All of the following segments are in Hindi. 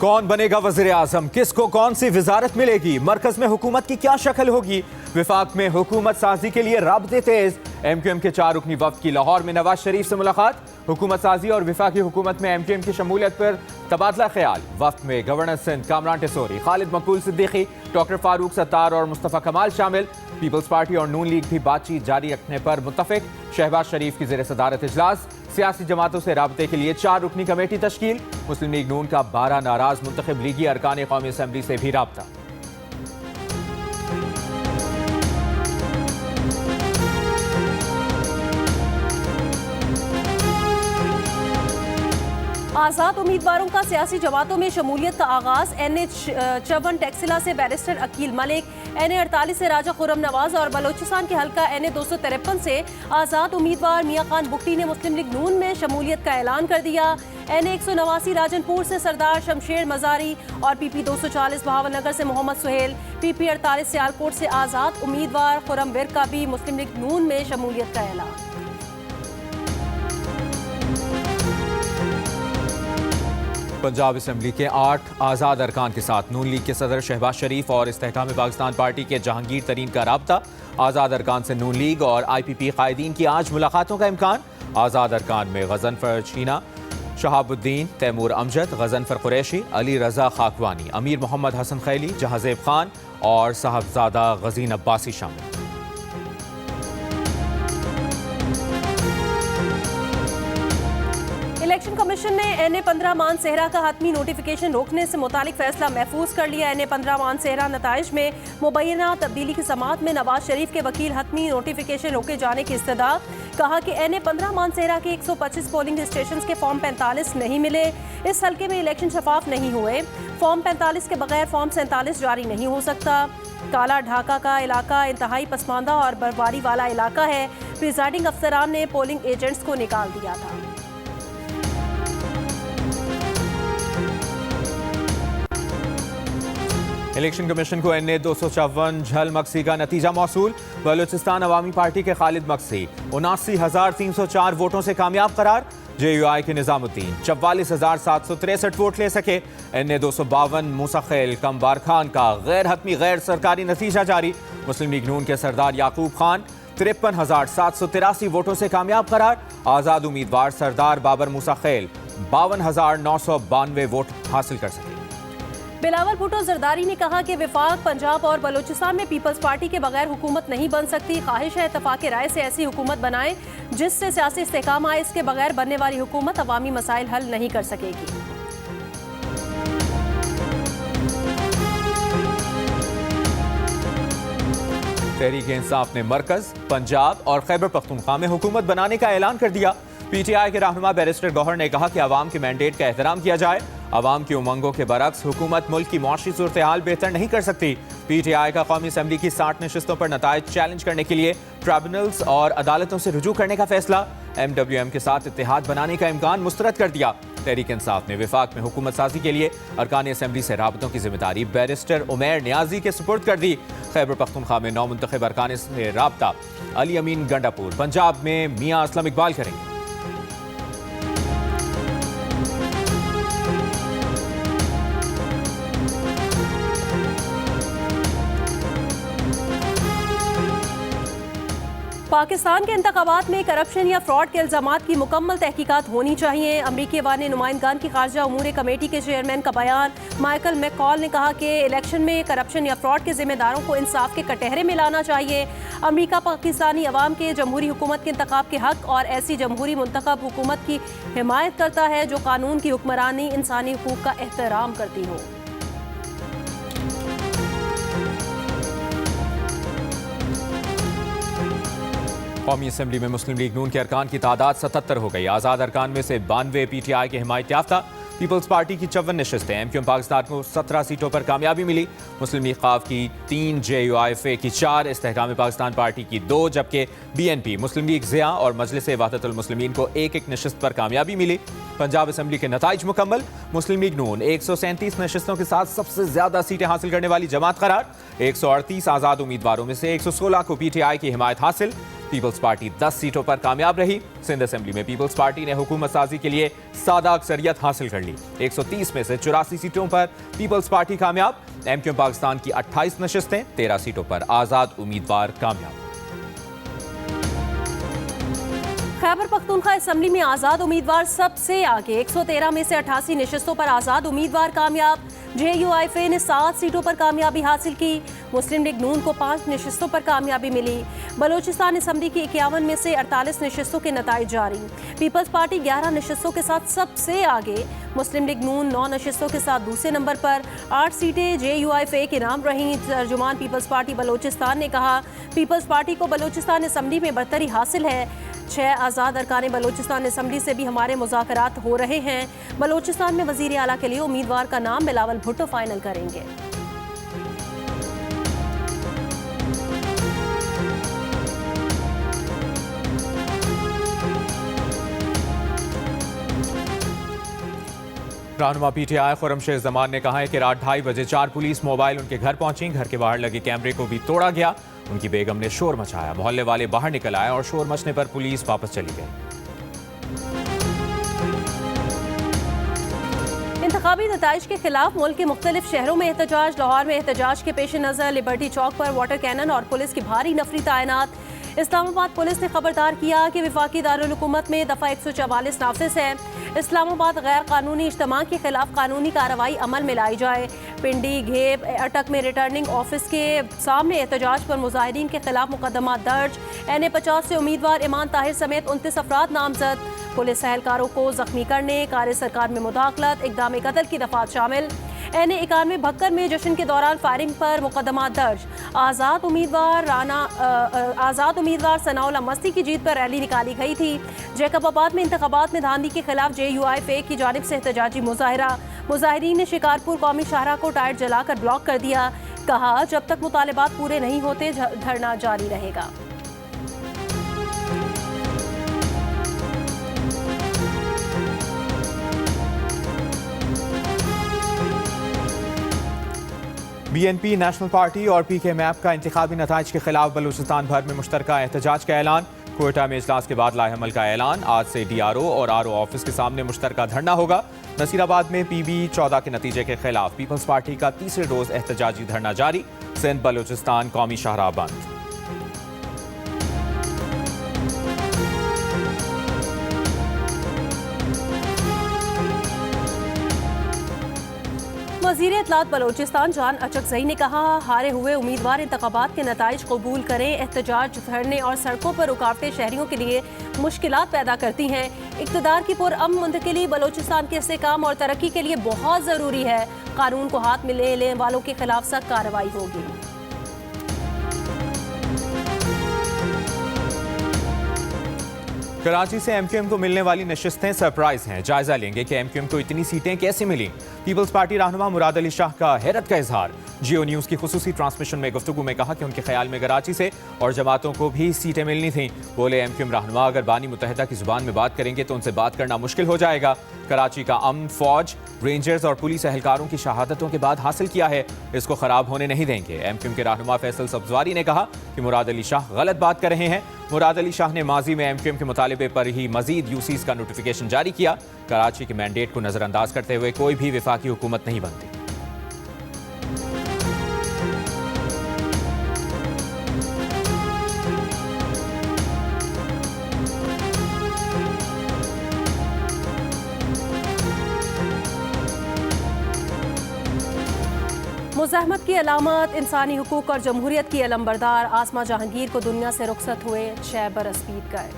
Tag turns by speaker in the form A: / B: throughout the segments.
A: कौन बनेगा वज़ीर आज़म, किसको कौन सी वजारत मिलेगी, मरकज में हुकूमत की क्या शक्ल होगी, विफाक में हुकूमत साजी के लिए राब्ते तेज। MQM के 4 रुकनी वफ्द की लाहौर में नवाज शरीफ से मुलाकात, हुकूमत साजी और विफाकी हुकूमत में MQM की शमूलियत पर तबादला ख्याल। वफ्द में गवर्नर सिंध कामरान टेसोरी, खालिद मकबूल सिद्दीकी, डॉक्टर फारूक सत्तार और मुस्तफ़ा कमाल शामिल। पीपल्स पार्टी और नून लीग भी बातचीत जारी रखने पर मुत्तफिक। शहबाज शरीफ की ज़ेर सदारत इजलास, सियासी जमातों से राबते के लिए 4 रुकनी कमेटी तश्कील। मुस्लिम लीग नून का 12 नाराज मुंतखब लीगी अरकान कौमी असम्बली से भी राब्ता।
B: आज़ाद उम्मीदवारों का सियासी जमातों में शमूलियत का आगाज। NA-54 टैक्सिला से बैरिस्टर अकील मलिक, NA-48 से राजा खुर्रम नवाज और बलोचिस्तान के हल्का NA-253 से आज़ाद उम्मीदवार मियां खान बुगटी ने मुस्लिम लीग नून में शमूलियत का ऐलान कर दिया। NA-189 राजनपुर से सरदार शमशेर मजारी और PP-240 बहावलनगर से मोहम्मद सुहेल, PP-48 सियालकोट से आज़ाद उम्मीदवार खुर्रम विर्क का भी मुस्लिम लीग नून में शमूलियत का ऐलान।
A: पंजाब असम्बली के 8 आज़ाद अरकान के साथ नून लीग के सदर शहबाज शरीफ और इस्तेहकाम पाकिस्तान पार्टी के जहांगीर तरीन का राब्ता। आज़ाद अरकान से नून लीग और IPP कायदीन की आज मुलाकातों का इम्कान। आज़ाद अरकान में गजनफर चीना, शहाबुद्दीन, तैमूर अमजद, गजनफर कुरैशी, अली रजा खाकवानी, अमीर मोहम्मद हसन खैली, जहाजेब खान और साहबजादा गजीन अब्बासी शामिल।
B: इलेक्शन कमीशन ने NA-15 मान सेहरा का हतमी नोटिफिकेशन रोकने से मुतालिक फैसला महफूज कर लिया। NA-15 मान सेहरा नताइज में मुबैना तब्दीली की समात में नवाज शरीफ के वकील हतमी नोटिफिकेशन रोके जाने की इस्तदा। कहा कि NA-15 मान सेहरा के 125 पोलिंग स्टेशन के फॉर्म 45 नहीं मिले। इस हल्के में इलेक्शन शफाफ नहीं हुए। फॉर्म 45 के बगैर फॉर्म 47 जारी नहीं हो सकता। काला ढाका का इलाका इंतहाई पसमानदा और बर्फबारी वाला इलाका है। प्रिजाइडिंग अफसरान ने पोलिंग एजेंट्स को निकाल दिया था।
A: इलेक्शन कमीशन को NA-254 झल मक्सी का नतीजा मौसूल। बलोचिस्तान अवामी पार्टी के खालिद मक्सी 79,304 वोटों से कामयाब करार। JUI के निजामुद्दीन 44,763 वोट ले सके। NA-252 मूसा खैल कमबार खान का गैर हतमी गैर सरकारी नतीजा जारी। मुस्लिम लीग नून के सरदार याकूब खान 53,783 वोटों से कामयाब करार। आज़ाद उम्मीदवार सरदार बाबर मूसा खैल 52,992 वोट हासिल कर सके।
B: बिलावल भुट्टो जरदारी ने कहा कि विफाक पंजाब और बलोचिस्तान में पीपल्स पार्टी के बगैर हुकूमत नहीं बन सकती। ख्वाहिश है इत्तफाक राय से ऐसी हुकूमत बनाएं जिससे सियासी इस्तेहकाम आए। इसके बगैर बनने वाली हुकूमत अवामी मसाइल हल नहीं कर सकेगी।
A: तहरीक इंसाफ ने मरकज, पंजाब और खैबर पख्तूनख्वा में हुकूमत बनाने का ऐलान कर दिया। PTI के रहनुमा बैरिस्टर गौहर ने कहा कि अवाम के मैंडेट का एहतराम किया जाए। अवाम की उमंगों के बरक्स हुकूमत मुल्क की मुआशी सूरत हाल बेहतर नहीं कर सकती। PTI का कौमी असम्बली की 60 नशिस्तों पर नताइज चैलेंज करने के लिए ट्राइब्यूनल्स और अदालतों से रुजू करने का फैसला। MWM के साथ इत्तेहाद बनाने का इम्कान मुस्तरद कर दिया। तहरीक इंसाफ ने विफाक में हुकूमत साजी के लिए अरकान असम्बली से राबतों की जिम्मेदारी बैरिस्टर उमैर नियाजी के सुपुर्द कर दी। खैबर पख्तूनख्वा में 9 मुंतखब अरकान से राबता अली अमीन गंडापुर, पंजाब में मियां असलम इकबाल करेंगे।
B: पाकिस्तान के इंतखाबात में करप्शन या फ्रॉड के इल्जामात की मुकम्मल तहकीकात होनी चाहिए। अमरीकी अवान नुमाइंदगान की खारजा उमूर कमेटी के चेयरमैन का बयान। माइकल मैककॉल ने कहा कि इलेक्शन में करप्शन या फ्रॉड के जिम्मेदारों को इंसाफ के कटहरे में लाना चाहिए। अमरीका पाकिस्तानी अवाम के जमहूरी हुकूमत के इंतखाब के हक और ऐसी जमहूरी मुंतखब हुकूमत की हिमायत करता है जो कानून की हुक्मरानी, इंसानी हुकूक का एहतराम करती हो।
A: कौमी असम्बली में मुस्लिम लीग नून के अरकान की तादाद 77 हो गई। आज़ाद अरकान में से 92 PTI के हिमायत याफ्ता। पीपल्स पार्टी की 54 नशिस्तें। MQM पाकिस्तान को 17 सीटों पर कामयाबी मिली। मुस्लिम लीग ख़ाफ की 3, JUI की 4, इस्तेहकाम पाकिस्तान पार्टी की 2, जबकि BNP, मुस्लिम लीग ज़िया और मजलिस वहदतुल मुस्लिमीन को 1-1 नशिस्त पर कामयाबी मिली। पंजाब असम्बली के नताइज मुकम्मल। मुस्लिम लीग नून 137 नशिस्तों के साथ सबसे ज्यादा सीटें हासिल करने वाली जमात करार। 138 आज़ाद उम्मीदवारों में से 116 को PTI की हिमायत हासिल। पीपल्स पार्टी 10 सीटों पर कामयाब रही। सिंध असेंबली में पीपल्स पार्टी ने हुकूमत साजी के लिए सादा अक्सरियत हासिल कर ली। 130 में से 84 सीटों पर पीपल्स पार्टी कामयाब। एमक्यूएम पाकिस्तान की 28 नशिस्तें, 13 सीटों पर आजाद उम्मीदवार कामयाब।
B: खैबर पख्तूनख्वा असेंबली में आज़ाद उम्मीदवार सबसे आगे। 113 में से 88 नशिस्तों पर आज़ाद उम्मीदवार कामयाब। JUIFA ने 7 सीटों पर कामयाबी हासिल की। मुस्लिम लीग नून को 5 नशिस्तों पर कामयाबी मिली। बलोचिस्तान असेंबली की 51 में से 48 नशिस्तों के नताइज जारी। पीपल्स पार्टी 11 नशिस्तों के साथ सबसे आगे। मुस्लिम लीग नून 9 नशिस्तों के साथ दूसरे नंबर पर। 8 सीटें JUIFA के नाम रहीं। तर्जुमान पीपल्स पार्टी बलोचिस्तान ने कहा, पीपल्स पार्टी को बलोचिस्तान असेंबली में बरतरी हासिल है। 6 आज़ाद अरकान बलोचिस्तान असेंबली से भी हमारे मुज़ाकरात हो रहे हैं। बलोचिस्तान में वज़ीर आला के लिए उम्मीदवार का नाम बिलावल भुट्टो फाइनल करेंगे।
A: रहनुमा PTI खुर्रमशेर जमान ने कहा है कि रात 2:30 बजे 4 पुलिस मोबाइल उनके घर पहुंची। घर के बाहर लगे कैमरे को भी तोड़ा गया। उनकी बेगम ने शोर मचाया। मोहल्ले वाले बाहर निकल आए और शोर मचने पर पुलिस वापस चली गई।
B: इंतखाबी नताइज के खिलाफ मुल्क के मुख्तलिफ शहरों में एहतजाज। लाहौर में एहतजाज के पेश नज़र लिबर्टी चौक पर वाटर कैनन और पुलिस की भारी नफरी तैनात। इस्लामाबाद पुलिस ने खबरदार किया कि वफाकी दारुल हुकूमत में दफ़ा 144 नाफिज है। इस्लामाबाद गैर कानूनी इज्तिमा के खिलाफ कानूनी कार्रवाई अमल में लाई जाए। पिंडी, घेब, अटक में रिटर्निंग ऑफिस के सामने एहतजाज पर मुजाहिरीन के खिलाफ मुकदमा दर्ज। NA-50 से उम्मीदवार ईमान ताहिर समेत 29 अफराद नामजद। पुलिस एहलकारों को जख्मी करने, कार्य सरकार में मुदाखलत, इक़दाम कत्ल की दफात शामिल। NA-91 भक्कर में जश्न के दौरान फायरिंग पर मुकदमा दर्ज। आज़ाद उम्मीदवार सनाउल्लाह मस्ती की जीत पर रैली निकाली गई थी। जैकबाबाद में इंतखाबात में धांधली के खिलाफ JUIFA की जानिब से एहतजाजी मुजाहरा। मुजाहिरीन ने शिकारपुर कौमी शाहरा को टायर जलाकर ब्लॉक कर दिया। कहा, जब तक मुतालिबात पूरे नहीं होते धरना जारी रहेगा।
A: BNP नेशनल पार्टी और PK मैप का इंतखाबी नताइज के खिलाफ बलूचिस्तान भर में मुश्तरका एहतजाज का ऐलान। कोयटा में इजलास के बाद लाएहमल का ऐलान। आज से DRO और RO ऑफिस के सामने मुश्तरका धरना होगा। नसीराबाद में PB-14 के नतीजे के खिलाफ पीपल्स पार्टी का तीसरे रोज एहतजाजी धरना जारी। सिंध बलूचिस्तान कौमी शाहराह बंद।
B: वज़ीर इत्तलात बलोचिस्तान जान अचकज़ई ने कहा, हारे हुए उम्मीदवार इंतखाबात के नताइज कबूल करें। एहतजाज, धरने और सड़कों पर रुकावटें शहरियों के लिए मुश्किलात पैदा करती हैं। इक़्तिदार की पुरअमन मुंतकिली बलोचिस्तान के इस्तेहकाम और तरक्की के लिए बहुत ज़रूरी है। कानून को हाथ में लेने वालों के खिलाफ सख्त कार्रवाई होगी।
A: कराची से MQM को मिलने वाली नशिस्तें सरप्राइज हैं। जायजा लेंगे कि MQM को इतनी सीटें कैसे मिली। पीपल्स पार्टी रहनुमा मुराद अली शाह का हैरत का इजहार। जियो न्यूज़ की खुसूसी ट्रांसमिशन में गुफ्तगू में कहा कि उनके ख्याल में कराची से और जमातों को भी सीटें मिलनी थीं। बोले, MQM रहनुमा अगर बानी मुत्तहिदा की जुबान में बात करेंगे तो उनसे बात करना मुश्किल हो जाएगा। कराची का अमन फौज, रेंजर्स और पुलिस एहलकारों की शहादतों के बाद हासिल किया है। इसको खराब होने नहीं देंगे। MQM के रहनुमा फैसल सब्जवारी ने कहा कि मुराद अली शाह गलत बात कर रहे हैं। मुराद अली शाह ने माजी में MQM के मुतालिबे पर ही मजीद UCs का नोटिफिकेशन जारी किया। कराची के मैंडेट को नजरअंदाज करते हुए कोई भी विफाकी हुकूमत नहीं बनती।
B: मुज़ाहमत की अलामत, इंसानी हुकूक और जमहूरियत की अलमबरदार आसमा जहांगीर को दुनिया से रुखसत हुए। 6 बरस बीत गए।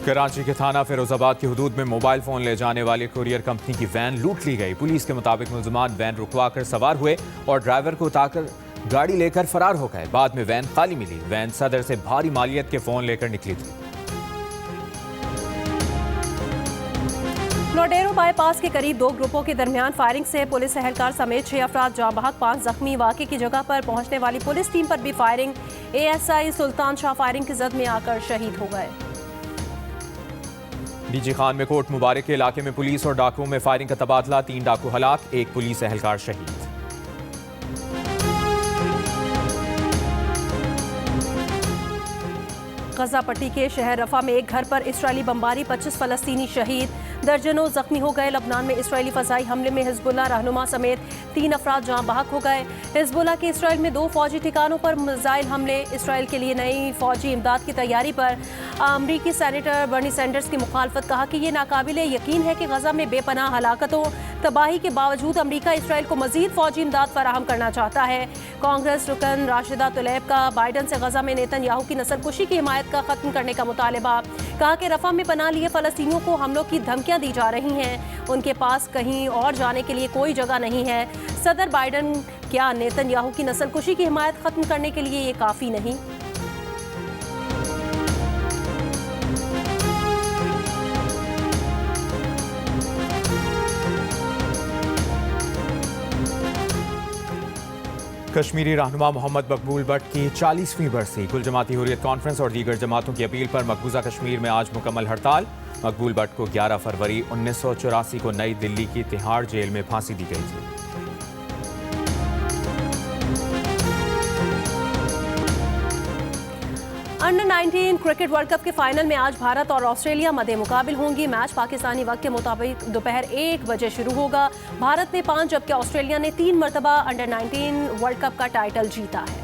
A: कराची के थाना फिरोजाबाद की हुदूद में मोबाइल फोन ले जाने वाली कुरियर कंपनी की वैन लूट ली गई। पुलिस के मुताबिक मुलजमान वैन रुकवाकर सवार हुए और ड्राइवर को उतारकर गाड़ी लेकर फरार हो गए। बाद में वैन खाली मिली। वैन सदर से भारी मालियत के फोन लेकर निकली थी।
B: नोडेरो बाईपास के करीब 2 ग्रुपों के दरमियान फायरिंग से पुलिस एहलकार समेत 6 अफराद जाँ बहक, 5 जख्मी। वाक़े की जगह पर पहुंचने वाली पुलिस टीम पर भी फायरिंग। ASI सुल्तान शाह फायरिंग की जद में आकर शहीद हो गए।
A: डीजी खान में कोट मुबारक के इलाके में पुलिस और डाकुओं में फायरिंग का तबादला। 3 डाकू हलाक, 1 पुलिस एहलकार शहीद।
B: गजा पट्टी के शहर रफा में एक घर पर इजरायली बमबारी, 25 फलस्तीनी शहीद, दर्जनों जख्मी हो गए। लबनान में इजरायली फजाई हमले में हिजबुल्लाह रहनुमा समेत 3 अफराद जाँ बहक हो गए। हिजबुल्लाह के इसराइल में 2 फौजी ठिकानों पर मिसाइल हमले। इसराइल के लिए नई फौजी इमदाद की तैयारी पर अमरीकी सेनेटर बर्नी सैंडर्स की मुखालफत, कहा कि ये नाकाबिले यकीन है कि गजा में बेपनाह हलाकतों तबाही के बावजूद अमरीका इसराइल को मजीद फौजी इमदाद फराहम करना चाहता है। कांग्रेस रुकन राशिदा तुलैब का बाइडन से गजा में नेतन्याहू की नस्लकुशी की हिमायत का खत्म करने का मुतालबा, कहा कि रफा में पनाह लिए फलस्तीनियों को हमलों की धमकियां दी जा रही हैं, उनके पास कहीं और जाने के लिए कोई जगह नहीं है। सदर बाइडन, क्या नेतन्याहू की नस्लकुशी की हिमायत खत्म करने के लिए ये काफ़ी नहीं?
A: कश्मीरी रहनुमा मोहम्मद मकबूल भट्ट की 40वीं बरसी। कुल जमाती हुर्रियत कॉन्फ्रेंस और दीगर जमातों की अपील पर मकबूजा कश्मीर में आज मुकम्मल हड़ताल। मकबूल भट्ट को 11 फरवरी 1984 को नई दिल्ली की तिहाड़ जेल में फांसी दी गई थी।
B: अंडर 19 क्रिकेट वर्ल्ड कप के फाइनल में आज भारत और ऑस्ट्रेलिया मध्य मुकाबिल होंगी। मैच पाकिस्तानी वक्त के मुताबिक दोपहर 1 बजे शुरू होगा। भारत ने 5 जबकि ऑस्ट्रेलिया ने 3 मरतबा अंडर 19 वर्ल्ड कप का टाइटल जीता है।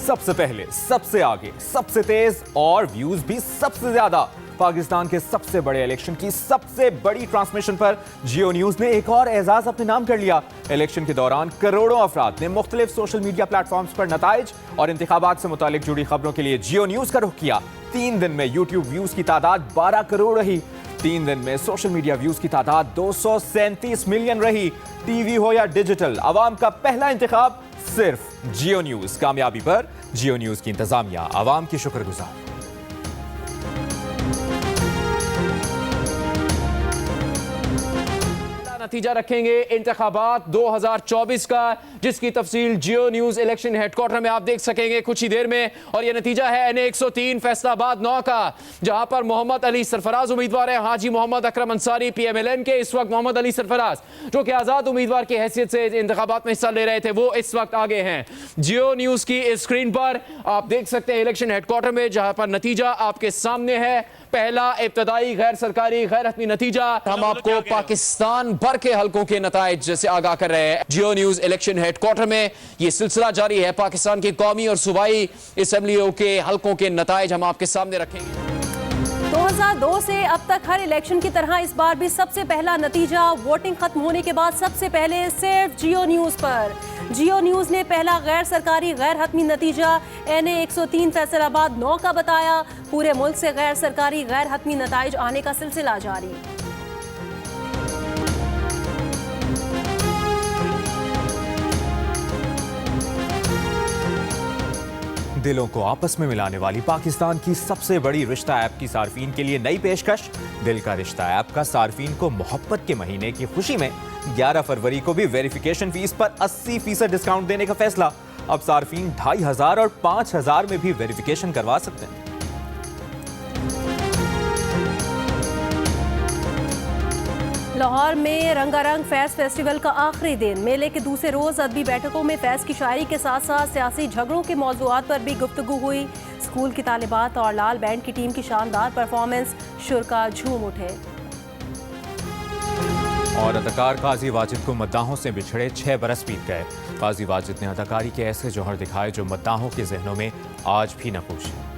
A: सबसे पहले, सबसे आगे, सबसे तेज और व्यूज भी सबसे ज्यादा, पाकिस्तान के सबसे बड़े इलेक्शन की सबसे बड़ी ट्रांसमिशन पर जियो न्यूज ने एक और एजाज अपने नाम कर लिया। इलेक्शन के दौरान करोड़ों अफराद ने मुख्तलिफ सोशल मीडिया प्लेटफॉर्म्स पर नताइज और इंतखाबात से मुतालिक जुड़ी खबरों के लिए जियो न्यूज का रुख किया। 3 दिन में यूट्यूब व्यूज की तादाद 12 करोड़ रही। 3 दिन में सोशल मीडिया व्यूज की तादाद 237 मिलियन रही। टीवी हो या डिजिटल, अवाम का पहला इंतखाब सिर्फ जियो न्यूज। कामयाबी पर जियो न्यूज की इंतजामिया अवाम की शुक्रगुजार।
C: नतीजा रखेंगे इंतखाबात 2024 का, जिसकी तफसील जियो न्यूज इलेक्शन हेडक्वार्टर में आप देख सकेंगे कुछ ही देर में। और यह नतीजा है NA 103 फैसलाबाद 9 का, जहां पर मोहम्मद अली सरफराज उम्मीदवार है। हाजी मोहम्मद अकरम अंसारी PMLN के, इस वक्त मोहम्मद अली सरफराज जो कि आजाद उम्मीदवार की हैसियत से इंतखाबात में हिस्सा ले रहे थे, वो इस वक्त आगे हैं। जियो न्यूज की स्क्रीन पर आप देख सकते हैं इलेक्शन हेडक्वार्टर में, जहां पर नतीजा आपके सामने है। पहला इब्तदाई गैर सरकारी गैर हतमी नतीजा, हम आपको पाकिस्तान भर के हलकों के नताइज से आगाह कर रहे हैं। जियो न्यूज इलेक्शन हेडक्वार्टर में ये सिलसिला जारी है। पाकिस्तान की कौमी और सूबाई असेंबलियों के हलकों के नताइज हम आपके सामने रखेंगे।
B: 2002 से अब तक हर इलेक्शन की तरह इस बार भी सबसे पहला नतीजा वोटिंग खत्म होने के बाद सबसे पहले सिर्फ जियो न्यूज पर। जियो न्यूज ने पहला गैर सरकारी गैर हतमी नतीजा NA 103 फैसलाबाद 9 का बताया। पूरे मुल्क से गैर सरकारी गैर हतमी नताइज आने का सिलसिला जारी।
A: दिलों को आपस में मिलाने वाली पाकिस्तान की सबसे बड़ी रिश्ता ऐप की सार्फिन के लिए नई पेशकश। दिल का रिश्ता ऐप का सार्फिन को मोहब्बत के महीने की खुशी में 11 फरवरी को भी वेरिफिकेशन फीस पर 80% डिस्काउंट देने का फैसला। अब सार्फिन 2500 और 5000 में भी वेरिफिकेशन करवा सकते हैं।
B: लाहौर में रंगारंग फैज़ फेस्टिवल का आखिरी दिन। मेले के दूसरे रोज अदबी बैठकों में फैज़ की शायरी के साथ साथ सियासी झगड़ों के मौज़ूआत पर भी गुफ्तगू हुई। स्कूल की तालिबात और लाल बैंड की टीम की शानदार परफॉर्मेंस, शुरा झूम उठे।
A: और अदाकार काजी वाजिद को मद्दाहों से बिछड़े 6 बरस बीत गए। काजी वाजिद ने अदाकारी के ऐसे जौहर दिखाए जो मद्दाहों के जहनों में आज भी नकूश है।